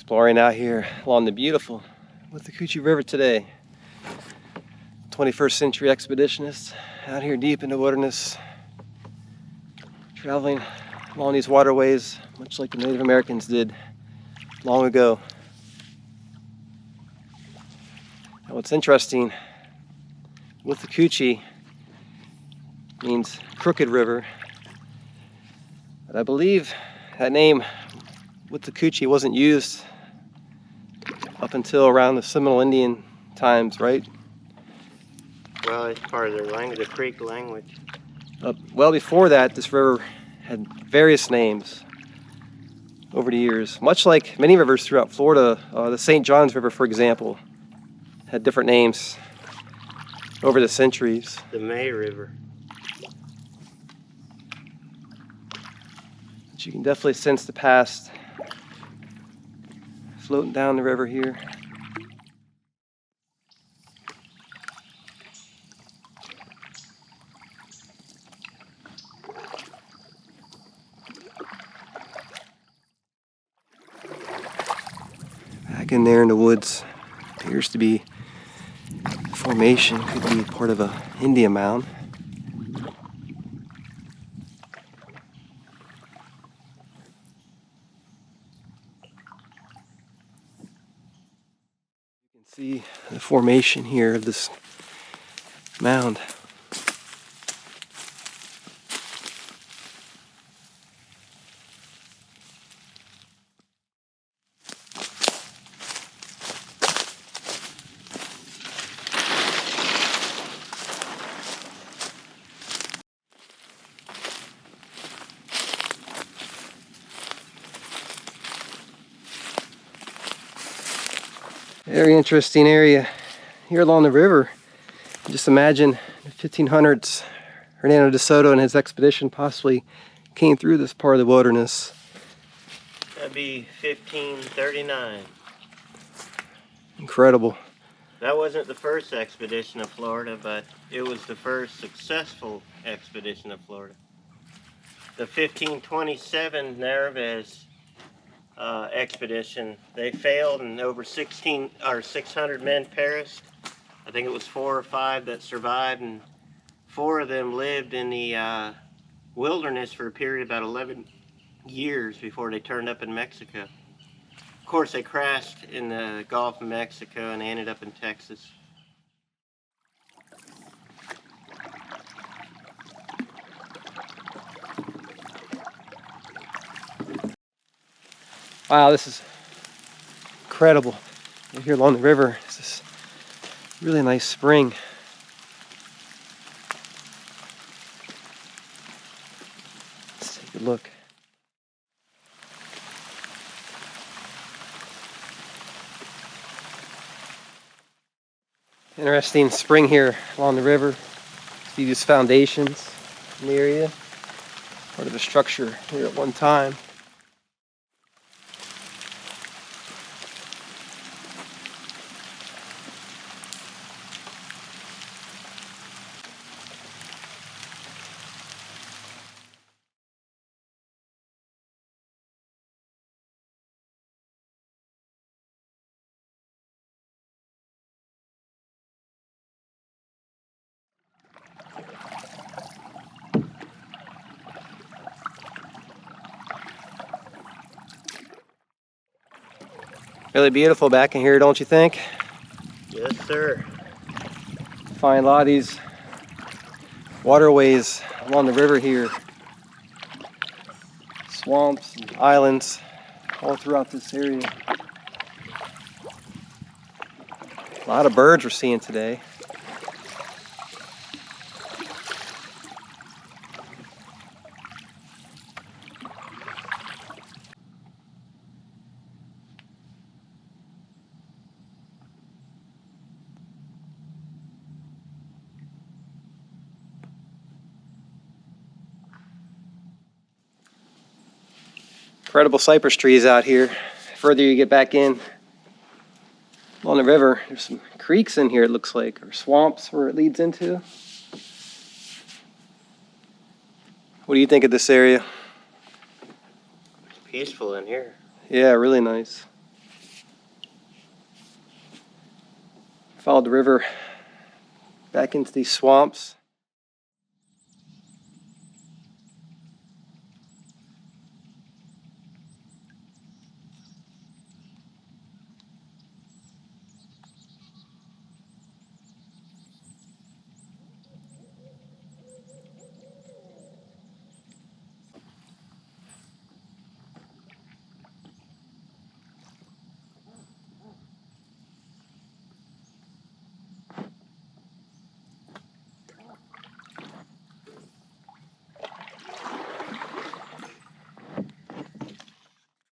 Exploring out here along the beautiful Withlacoochee River today. 21st century expeditionist out here deep in the wilderness, traveling along these waterways much like the Native Americans did long ago. Now what's interesting, Withlacoochee means crooked river, but I believe that name Withlacoochee wasn't used up until around the Seminole Indian times, right? Well, it's part of their language, the Creek language. Well before that, this river had various names over the years. Much like many rivers throughout Florida, the St. Johns River, for example, had different names over the centuries. The May River. But you can definitely sense the past floating down the river here. Back in there in the woods, appears to be a formation, could be part of an Indian mound. You can see the formation here of this mound. Very interesting area here along the river. Just imagine the 1500s, Hernando de Soto and his expedition possibly came through this part of the wilderness. That'd be 1539. Incredible. That wasn't the first expedition of Florida, but it was the first successful expedition of Florida. The 1527 Narvaez expedition, they failed and over 600 men perished. I think it was 4 or 5 that survived, and 4 of them lived in the wilderness for a period of about 11 years before they turned up in Mexico. Of course, they crashed in the Gulf of Mexico and they ended up in Texas. Wow, this is incredible. Right here along the river, it's this really nice spring. Let's take a look. Interesting spring here along the river. See these foundations in the area. Part of a structure here at one time. Really beautiful back in here, don't you think? Yes, sir. Find a lot of these waterways along the river here. Swamps and islands all throughout this area. A lot of birds we're seeing today. Incredible cypress trees out here. The further you get back in along the river, there's some creeks in here, it looks like, or swamps where it leads into. What do you think of this area? It's peaceful in here. Yeah, really nice. Followed the river back into these swamps.